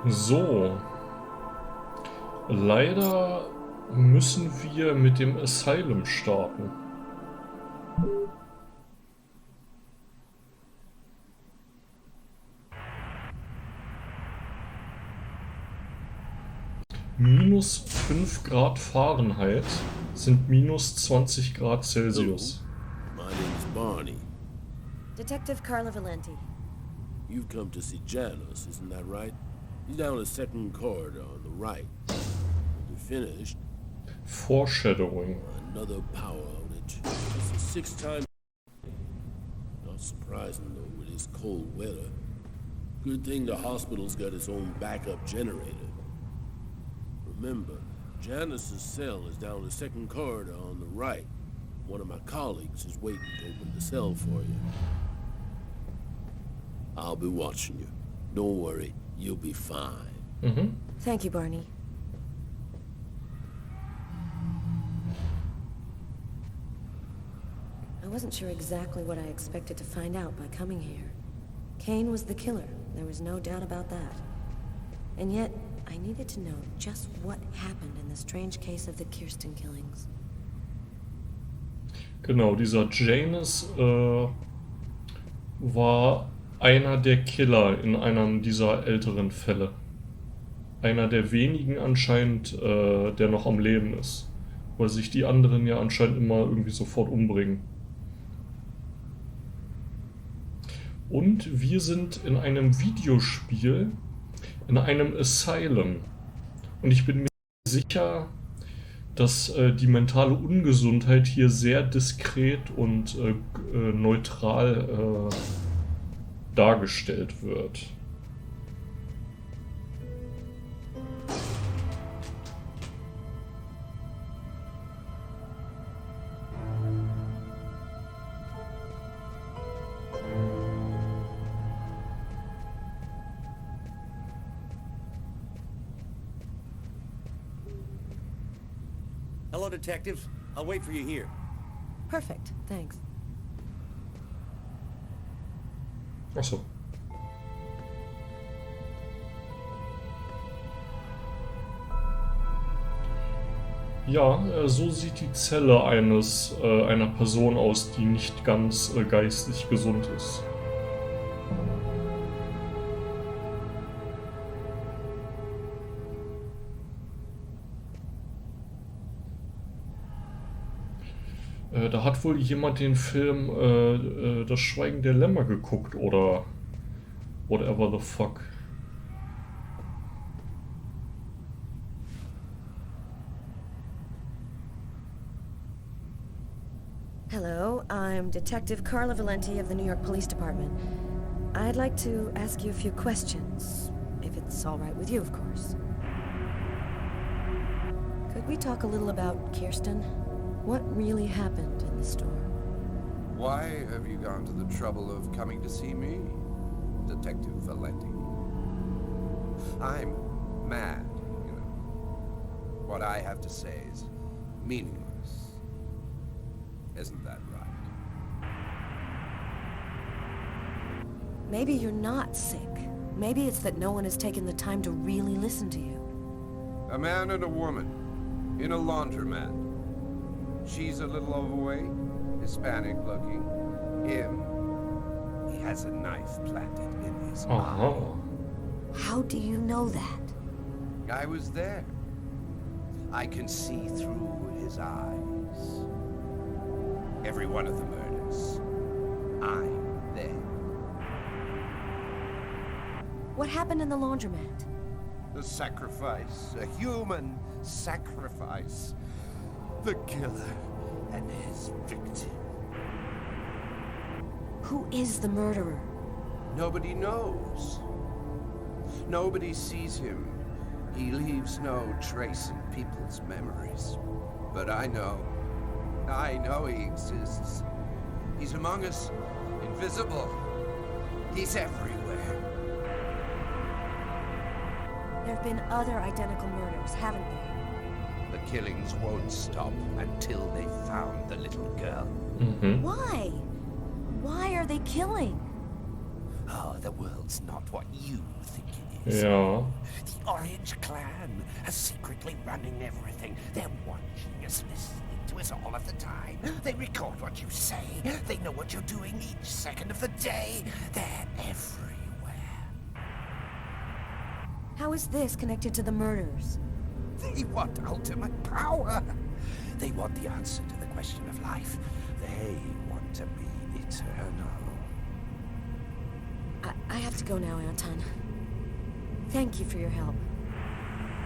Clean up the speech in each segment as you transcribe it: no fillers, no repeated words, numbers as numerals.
So. Leider müssen wir mit dem Asylum starten. Minus 5 Grad Fahrenheit sind minus 20 Grad Celsius. My name's Barney. Detective Carla Valenti. You've come to see Janus, isn't that right? He's down the second corridor on the right. When you're finished, Foreshadowing. another power outage. It's the sixth time. Not surprising though, with this cold weather. Good thing the hospital's got its own backup generator. Remember, Janus's cell is down the second corridor on the right. One of my colleagues is waiting to open the cell for you. I'll be watching you. Don't worry, you'll be fine. Thank you, Barney. I wasn't sure exactly what I expected to find out by coming here. Kane was the killer. There was no doubt about that. And yet, I needed to know just what happened in the strange case of the Kirsten killings. Genau, dieser Janus war einer der Killer in einem dieser älteren Fälle. Einer der wenigen anscheinend, der noch am Leben ist. Weil sich die anderen ja anscheinend immer irgendwie sofort umbringen. Und wir sind in einem Videospiel, in einem Asylum. Und ich bin mir sicher, dass die mentale Ungesundheit hier sehr diskret und neutral dargestellt wird. Hello, Detective. I'll wait for you here. Perfect, thanks. Achso. Ja, so sieht die Zelle einer Person aus, die nicht ganz geistig gesund ist. Da hat wohl jemand den Film Das Schweigen der Lämmer geguckt oder whatever the fuck. Hello, I'm Detective Carla Valenti of the New York Police Department. I'd like to ask you a few questions, if it's all right with you, of course. Could we talk a little about Kirsten? What really happened in the store? Why have you gone to the trouble of coming to see me, Detective Valenti? I'm mad, you know. What I have to say is meaningless. Isn't that right? Maybe you're not sick. Maybe it's that no one has taken the time to really listen to you. A man and a woman in a laundromat. She's a little overweight, Hispanic looking. Him, he has a knife planted in his eye. How do you know that? I was there. I can see through his eyes. Every one of the murders. I'm there. What happened in the laundromat? The sacrifice, a human sacrifice. The killer and his victim. Who is the murderer? Nobody knows. Nobody sees him. He leaves no trace in people's memories. But I know he exists. He's among us, invisible. He's everywhere. There have been other identical murders, haven't there? The killings won't stop until they found the little girl. Why? Why are they killing? Oh, the world's not what you think it is. Ja. The Orange Clan are secretly running everything. They're watching us, listening to us all of the time. They record what you say. They know what you're doing each second of the day. They're everywhere. How is this connected to the murders? They want ultimate power. They want the answer to the question of life. They want to be eternal. I have to go now, Anton. Thank you for your help.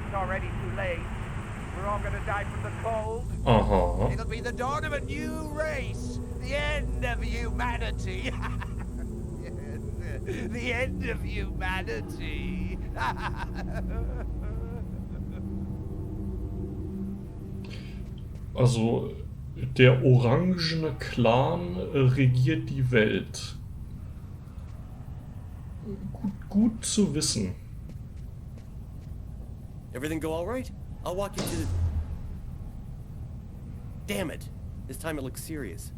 It's already too late. We're all gonna die from the cold. Aha. It'll be the dawn of a new race. The end of humanity. The end of humanity. Also, der orangene Clan regiert die Welt. Gut zu wissen. Everything go all right? I'll walk you to the... Damn it. This time it looks serious.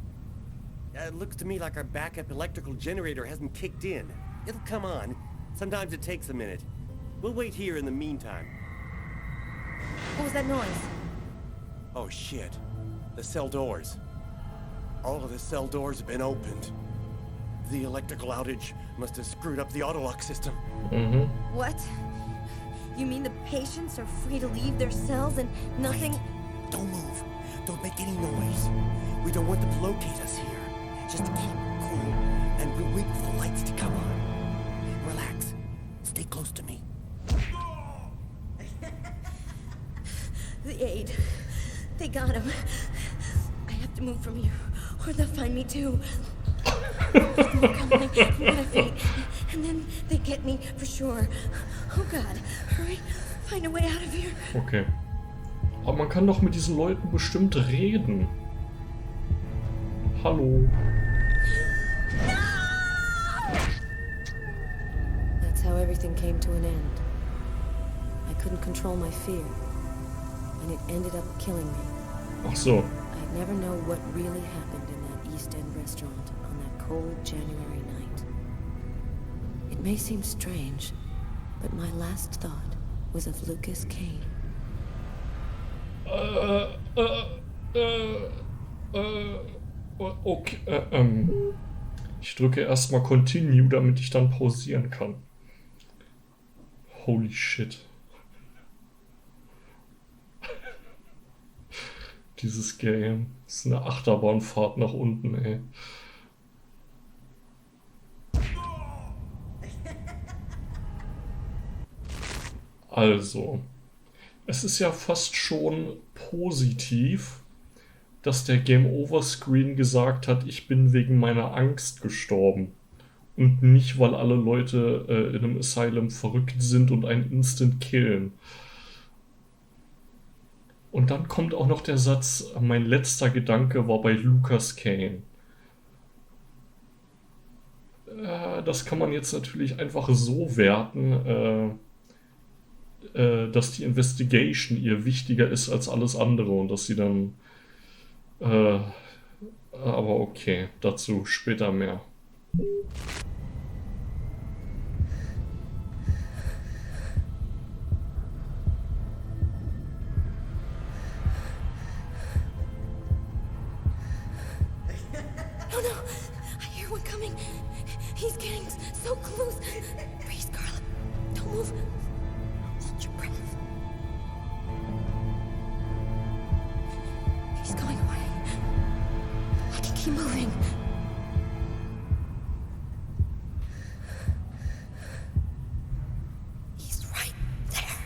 It looks to me like our backup electrical generator hasn't kicked in. It'll come on. Sometimes it takes a minute. We'll wait here in the meantime. What was that noise? Oh shit. The cell doors. All of the cell doors have been opened. The electrical outage must have screwed up the autolock system. What? You mean the patients are free to leave their cells and nothing... Wait. Don't move. Don't make any noise. We don't want them to locate us here. Just keep cool, and we'll wait for the lights to come on. Relax. Stay close to me. The aid. They got him. I have to move from here, or they'll find me too. They're coming. I'm gonna faint. And then they get me for sure. Oh God, hurry. Find a way out of here. Okay. Aber man kann doch mit diesen Leuten bestimmt reden. Hallo. That's how everything came to an end. I couldn't control my fear, and it ended up killing me. Ach so. I'd never know what really happened in that East End restaurant on that cold January night. It may seem strange, but my last thought was of Lucas Kane. Okay. Ich drücke erstmal Continue, damit ich dann pausieren kann. Holy shit. Dieses Game ist eine Achterbahnfahrt nach unten, ey. Also, es ist ja fast schon positiv, dass der Game Over Screen gesagt hat, ich bin wegen meiner Angst gestorben. Und nicht, weil alle Leute in einem Asylum verrückt sind und einen instant killen. Und dann kommt auch noch der Satz, mein letzter Gedanke war bei Lucas Kane. Das kann man jetzt natürlich einfach so werten, dass die Investigation ihr wichtiger ist als alles andere und dass sie dann... aber okay, dazu später mehr. Oh no! I hear one coming. He's getting so close. Breathe, Carla. Don't move. Hold your breath. He's going away. I can keep moving. He's right there.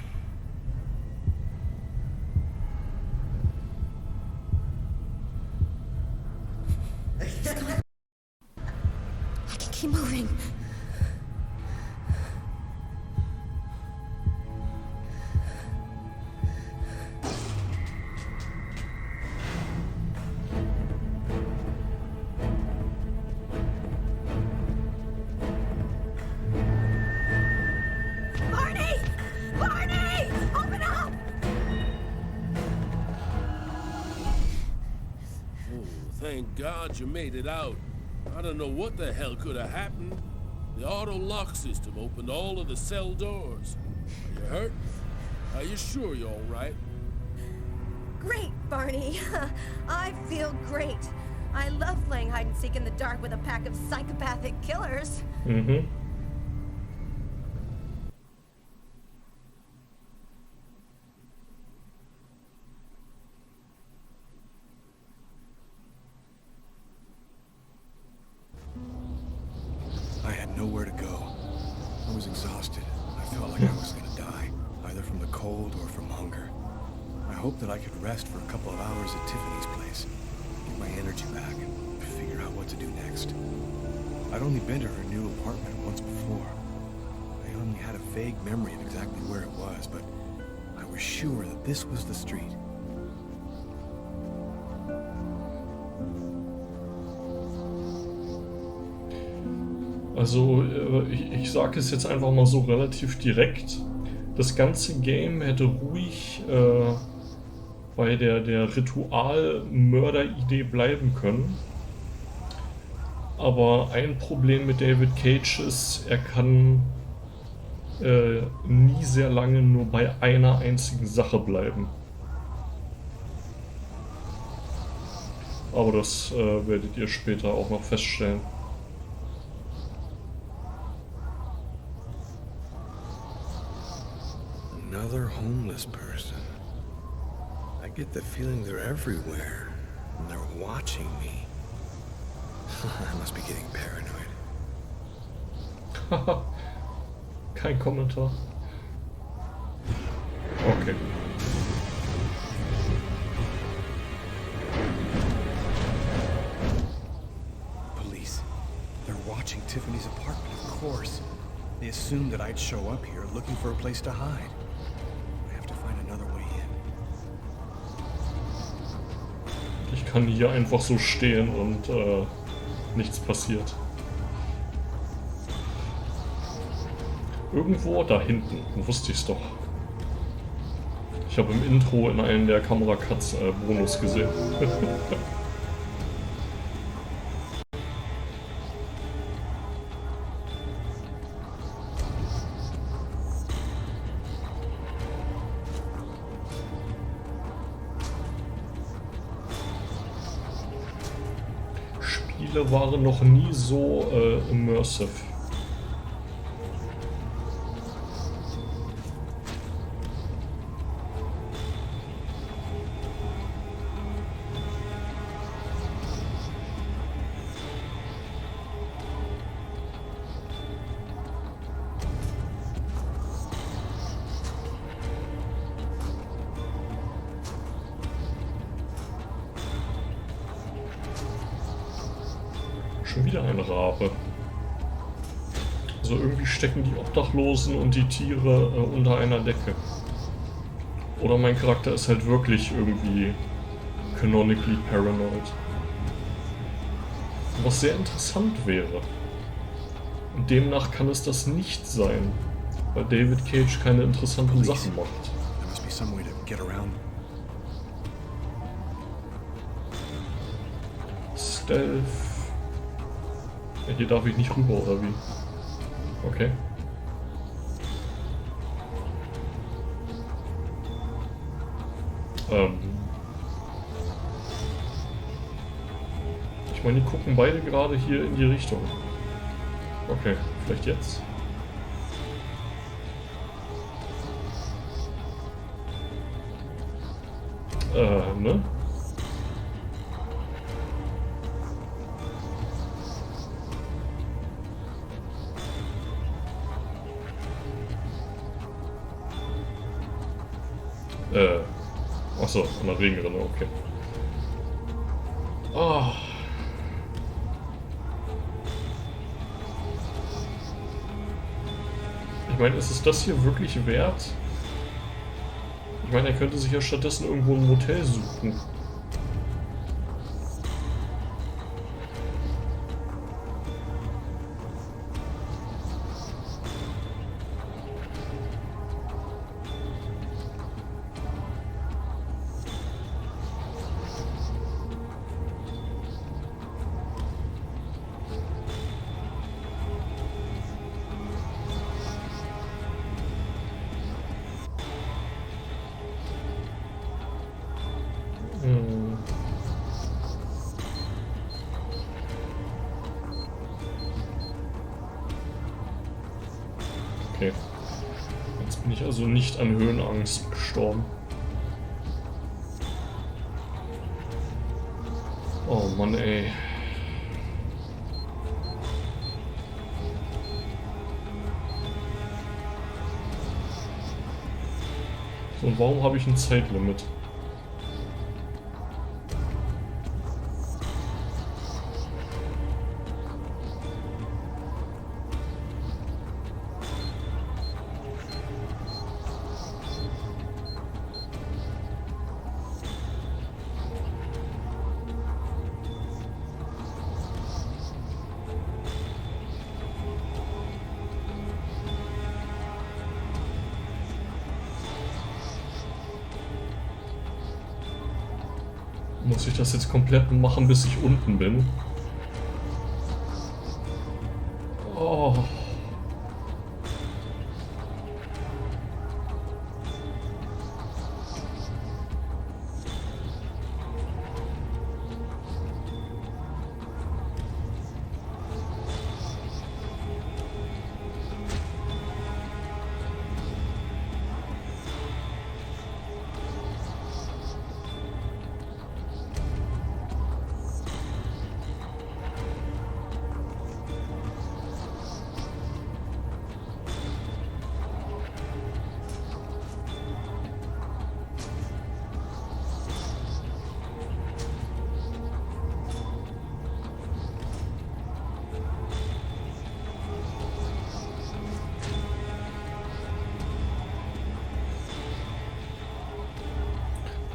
He's going. I can keep moving. Barney! Barney! Open up! Oh, thank God you made it out. I don't know what the hell could have happened. The auto lock system opened all of the cell doors. Are you hurt? Are you sure you're all right? Great, Barney. I feel great. I love playing hide and seek in the dark with a pack of psychopathic killers. Mhm. I had nowhere to go. I was exhausted. I felt like I was gonna die, either from the cold or from hunger. I hoped that I could rest for a couple of hours at Tiffany's place, get my energy back, and figure out what to do next. I'd only been to her new apartment once before. I only had a vague memory of exactly where it was, but I was sure that this was the street. Also, ich sage es jetzt einfach mal so relativ direkt. Das ganze Game hätte ruhig bei der Ritual-Mörder Idee bleiben können. Aber ein Problem mit David Cage ist, er kann nie sehr lange nur bei einer einzigen Sache bleiben. Aber das werdet ihr später auch noch feststellen. Another homeless person. I get the feeling they're everywhere, and they're watching me. I must be getting paranoid. Haha, kein Kommentar. Okay. Police. They're watching Tiffany's apartment, of course. They assumed that I'd show up here looking for a place to hide. I have to find another way in. Ich kann hier einfach so stehen und nichts passiert. Irgendwo da hinten, wusste ich's doch. Ich habe im Intro in einem der Kamera-Cuts Bonus gesehen. Spiele waren noch nie so immersive. Schon wieder ein Rabe. Also irgendwie stecken die Obdachlosen und die Tiere unter einer Decke. Oder mein Charakter ist halt wirklich irgendwie canonically paranoid. Was sehr interessant wäre. Und demnach kann es das nicht sein, weil David Cage keine interessanten Sachen macht. There must be some way to get around. Stealth. Ja, hier darf ich nicht rüber, oder wie? Okay. Ich meine, die gucken beide gerade hier in die Richtung. Okay, vielleicht jetzt. Ne? Achso, an der Regenrinne, okay. Ah. Ich meine, ist es das hier wirklich wert? Ich meine, er könnte sich ja stattdessen irgendwo ein Motel suchen. Okay. Jetzt bin ich also nicht an Höhenangst gestorben. Oh Mann, ey. So, und warum habe ich ein Zeitlimit? Muss ich das jetzt komplett machen, bis ich unten bin? Oh.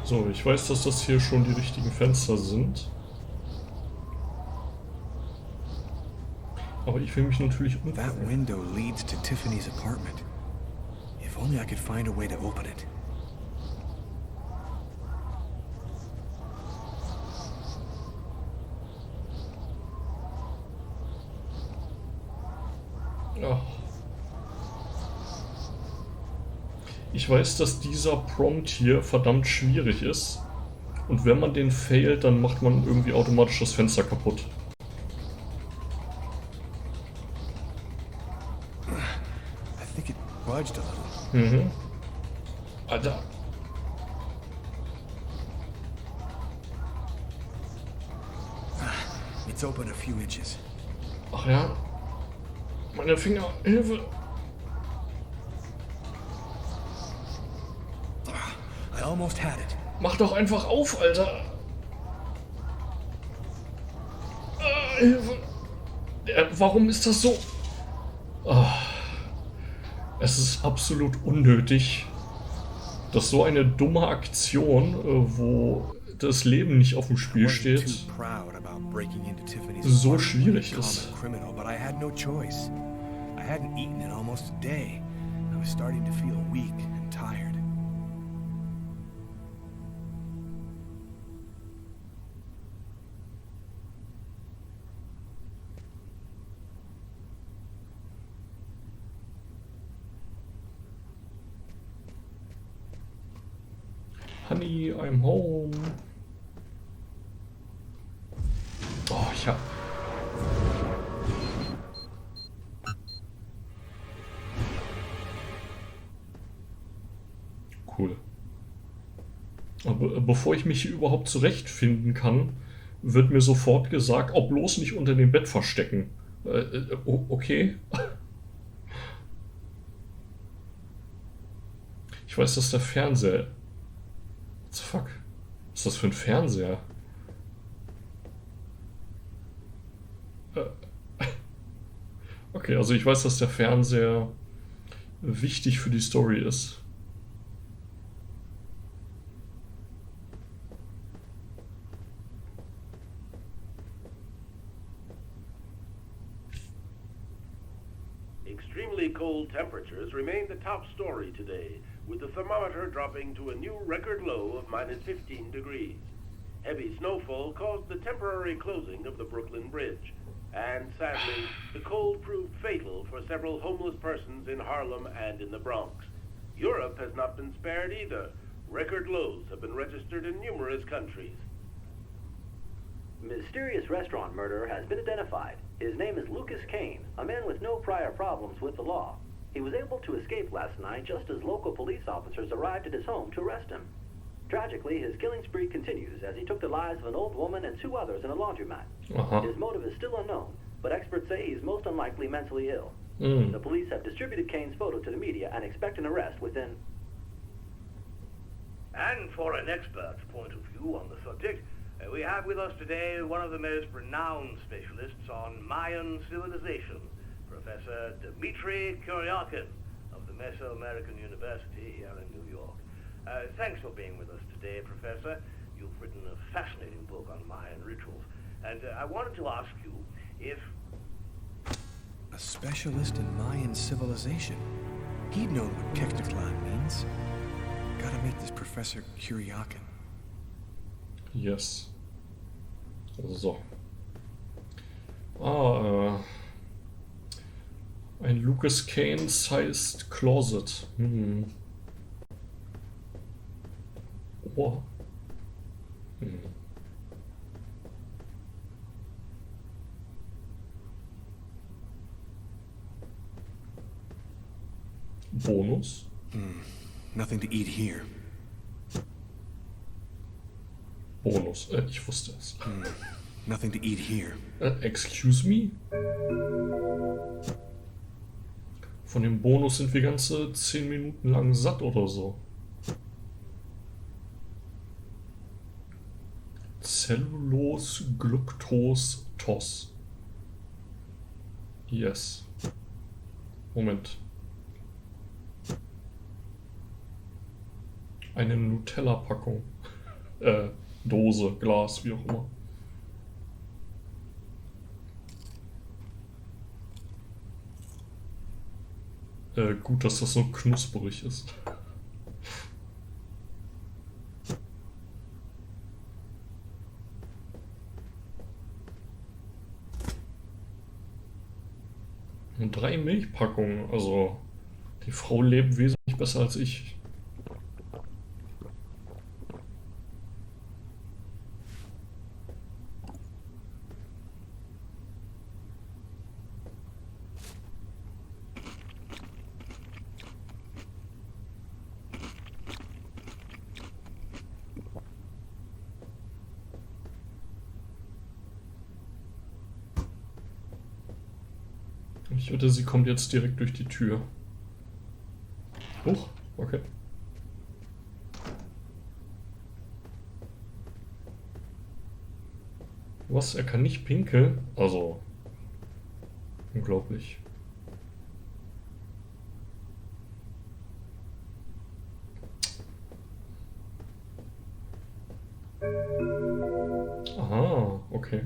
So, ich weiß, dass das hier schon die richtigen Fenster sind. Aber ich will mich natürlich That window leads to Tiffany's apartment. If only I could find a way to open it. Ja. Ich weiß, dass dieser Prompt hier verdammt schwierig ist. Und wenn man den failt, dann macht man irgendwie automatisch das Fenster kaputt. I think it budged a little. Mhm. Alter. It's open a few inches. Ach ja. Meine Finger. Hilfe. I almost had it. Mach doch einfach auf, Alter. Hilfe. Warum ist das so? Es ist absolut unnötig, dass so eine dumme Aktion, wo das Leben nicht auf dem Spiel steht, so schwierig ist. Honey, I'm home. Oh, ich hab... Cool. Aber bevor ich mich hier überhaupt zurechtfinden kann, wird mir sofort gesagt, oh, bloß nicht unter dem Bett verstecken. Okay. Ich weiß, dass der Fernseher... What the fuck? Was ist das für ein Fernseher? Okay, also ich weiß, dass der Fernseher wichtig für die Story ist. Extremely cold temperatures remain the top story today, with the thermometer dropping to a new record low of -15 degrees. Heavy snowfall caused the temporary closing of the Brooklyn Bridge, and sadly, the cold proved fatal for several homeless persons in Harlem and in the Bronx. Europe has not been spared either. Record lows have been registered in numerous countries. Mysterious restaurant murderer has been identified. His name is Lucas Kane, a man with no prior problems with the law. He was able to escape last night just as local police officers arrived at his home to arrest him. Tragically, his killing spree continues as he took the lives of an old woman and 2 others in a laundromat. His motive is still unknown, but experts say he's most unlikely mentally ill. The police have distributed Kane's photo to the media and expect an arrest within... And for an expert's point of view on the subject, we have with us today one of the most renowned specialists on Mayan civilization, Professor Dmitry Kuryakin of the Mesoamerican University here in New York. Thanks for being with us today, Professor. You've written a fascinating book on Mayan rituals, and I wanted to ask you if... A specialist in Mayan civilization. He'd know what Kekteklan means. Gotta meet this Professor Kuryakin. Yes. So. Ein Lucas Kane-sized Closet. Oh. Bonus? Nothing to eat here. Bonus. Ich wusste es. Nothing to eat here. Excuse me? Von dem Bonus sind wir ganze 10 Minuten lang satt oder so. Cellulose Glucose Toss. Yes. Moment. Eine Nutella-Packung. Dose, Glas, wie auch immer. Gut, dass das so knusperig ist. Und 3 Milchpackungen, also die Frau lebt wesentlich besser als ich. Ich wette, sie kommt jetzt direkt durch die Tür. Huch, okay. Was? Er kann nicht pinkeln? Also, unglaublich. Aha, okay.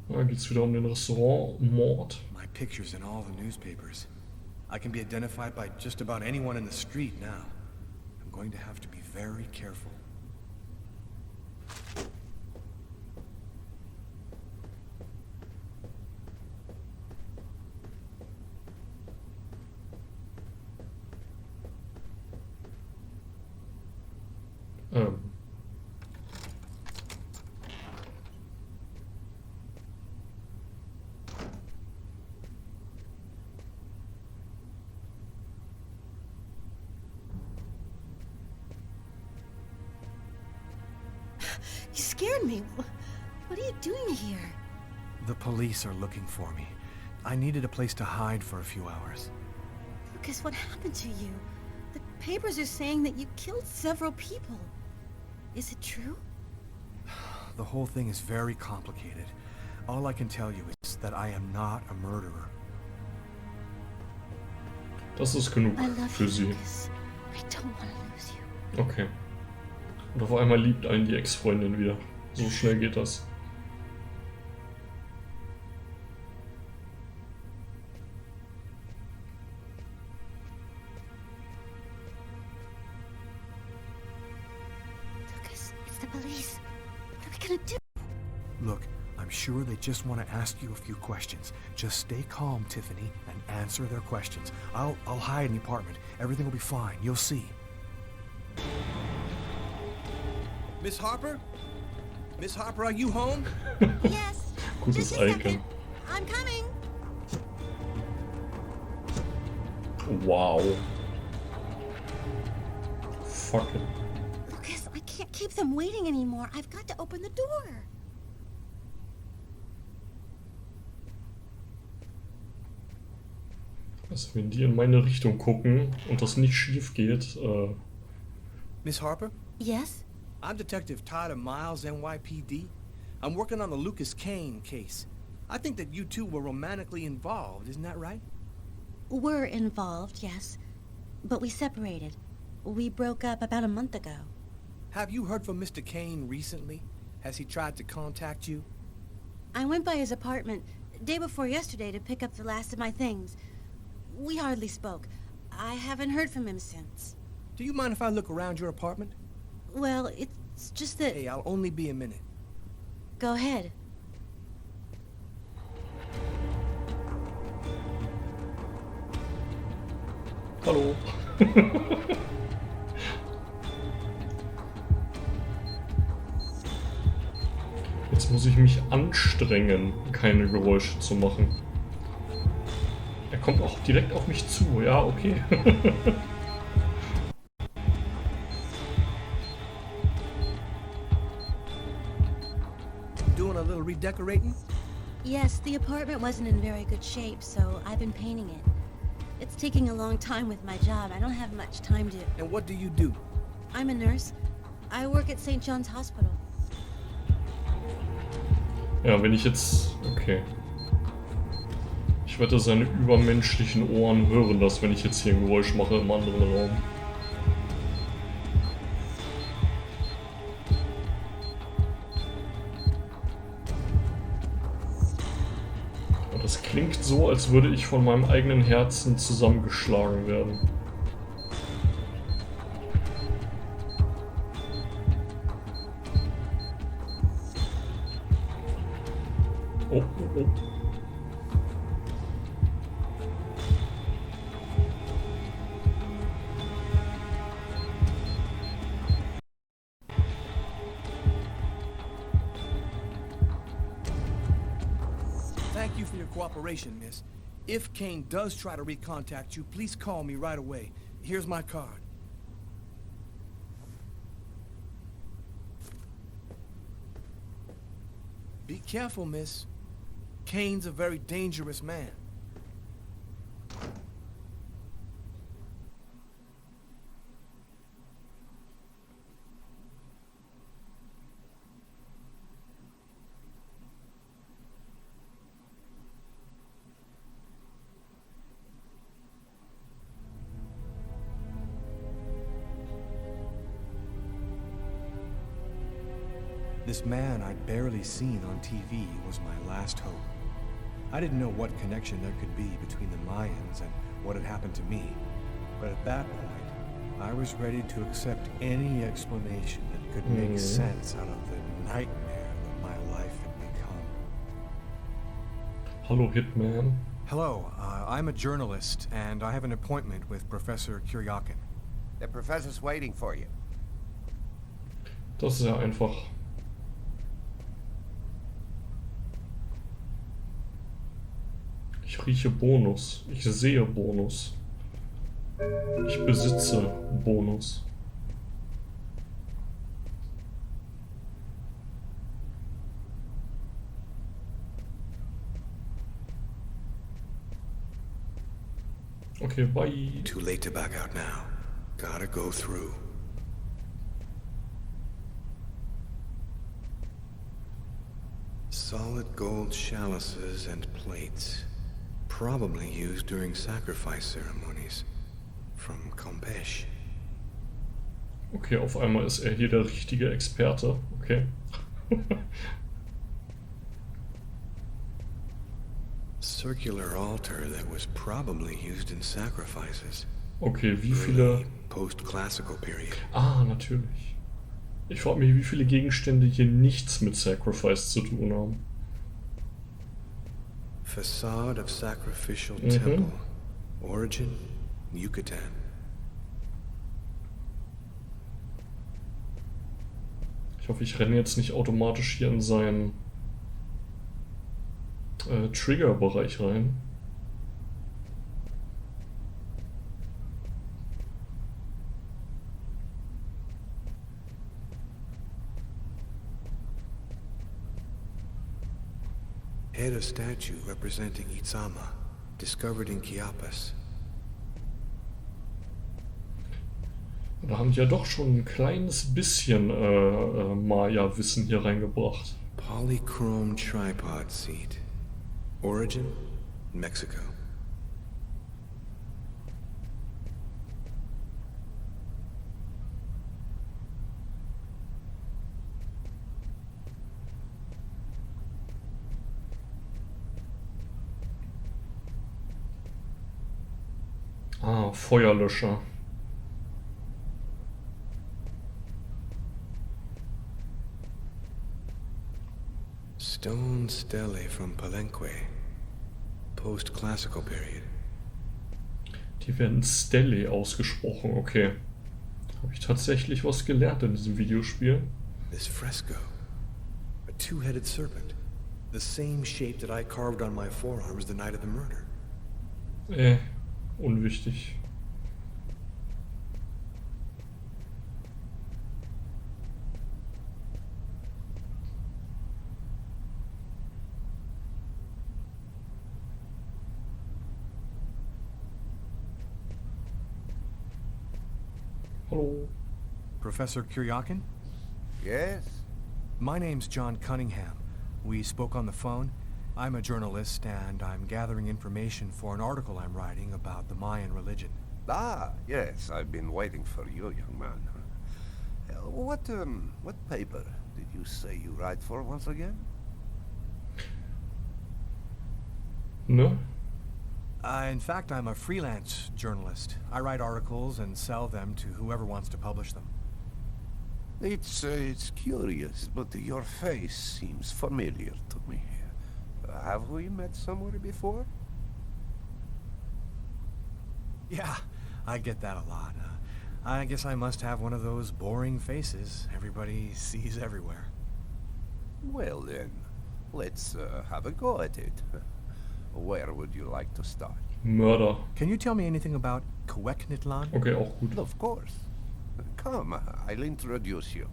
Da geht's wieder um den Restaurant-Mord. My picture's in all the newspapers. I can be identified by just about anyone in the street now. I'm going to have to be very careful. You scared me. What are you doing here? The police are looking for me. I needed a place to hide for a few hours. Lucas, what happened to you? The papers are saying that you killed several people. Is it true? The whole thing is very complicated. All I can tell you is that I am not a murderer. Das ist genug I love für you, sie. Lucas. I don't want to lose you. Okay. Und auf einmal liebt einen die Ex-Freundin wieder. So schnell geht das. Lucas, it's the police. What are we gonna do? Look, I'm sure they just want to ask you a few questions. Just stay calm, Tiffany, and answer their questions. I'll hide in the apartment. Everything will be fine. You'll see. Miss Harper? Miss Harper, are you home? Yes. Gutes Just a Icon. second. I'm coming. Wow. Fuck it. Lucas, I can't keep them waiting anymore. I've got to open the door. Also wenn die in meine Richtung gucken und das nicht schief geht, Miss Harper? Yes? I'm Detective Tyler Miles, NYPD. I'm working on the Lucas Kane case. I think that you two were romantically involved, isn't that right? We're involved, yes. But we separated. We broke up about a month ago. Have you heard from Mr. Kane recently? Has he tried to contact you? I went by his apartment day before yesterday to pick up the last of my things. We hardly spoke. I haven't heard from him since. Do you mind if I look around your apartment? Well, it's just that... Hey, I'll only be a minute. Go ahead. hallo. Jetzt muss ich mich anstrengen, keine Geräusche zu machen. Er kommt auch direkt auf mich zu, ja, okay. Doing a little redecorating? Yes, the apartment wasn't in very good shape, so I've been painting it. It's taking a long time with my job. I don't have much time to... And what do you do? I'm a nurse. I work at St. John's Hospital. Ja, wenn ich jetzt... Okay. Ich wette, seine übermenschlichen Ohren hören das, wenn ich jetzt hier ein Geräusch mache im anderen Raum. Und das klingt so, als würde ich von meinem eigenen Herzen zusammengeschlagen werden. Oh, oh, oh. Thank you for your cooperation, miss. If Kane does try to recontact you, please call me right away. Here's my card. Be careful, miss. Kane's a very dangerous man. This man I'd barely seen on TV was my last hope. I didn't know what connection there could be between the Mayans and what had happened to me, but at that point, I was ready to accept any explanation that could make sense out of the nightmare that my life had become. Hallo, Hitman. Hello, I'm a journalist, and I have an appointment with Professor Kuryakin. The professor's waiting for you. Das ist ja einfach. Ich rieche Bonus. Ich sehe Bonus. Ich besitze Bonus. Okay, bye. Too late to back out now. Gotta go through. Solid gold chalices and plates. Probably used during sacrifice ceremonies. From Campeche. Okay, auf einmal ist er hier der richtige Experte. Okay. Circular altar that was probably used in sacrifices. Okay, wie viele... Post-classical period. Ah, natürlich. Ich frage mich, wie viele Gegenstände hier nichts mit Sacrifice zu tun haben. facade of sacrificial temple. Origin, Yucatan. Ich hoffe, ich renne jetzt nicht automatisch hier in seinen Trigger-Bereich rein. Head of statue representing Itzama, discovered in Chiapas. Da haben die ja doch schon ein kleines bisschen Maya-Wissen hier reingebracht. Polychrome tripod seat. Origin, Mexico. Ah, Feuerlöscher. Stone stele from Palenque. Post-classical period. Die werden Stele ausgesprochen, okay. Habe ich tatsächlich was gelernt in diesem Videospiel? This fresco. A two-headed serpent. The same shape that I carved on my forearms the night of the murder. Unwichtig. Hello. Professor Kuryakin? Yes? My name's John Cunningham. We spoke on the phone. I'm a journalist, and I'm gathering information for an article I'm writing about the Mayan religion. Ah, yes, I've been waiting for you, young man. What paper did you say you write for once again? No? In fact, I'm a freelance journalist. I write articles and sell them to whoever wants to publish them. It's curious, but your face seems familiar to me. Have we met somewhere before? Yeah, I get that a lot. I guess I must have one of those boring faces everybody sees everywhere. Well then, let's have a go at it. Where would you like to start? Mörder. Can you tell me anything about Quequitlan? Okay, auch gut. Of course. Come, I'll introduce you.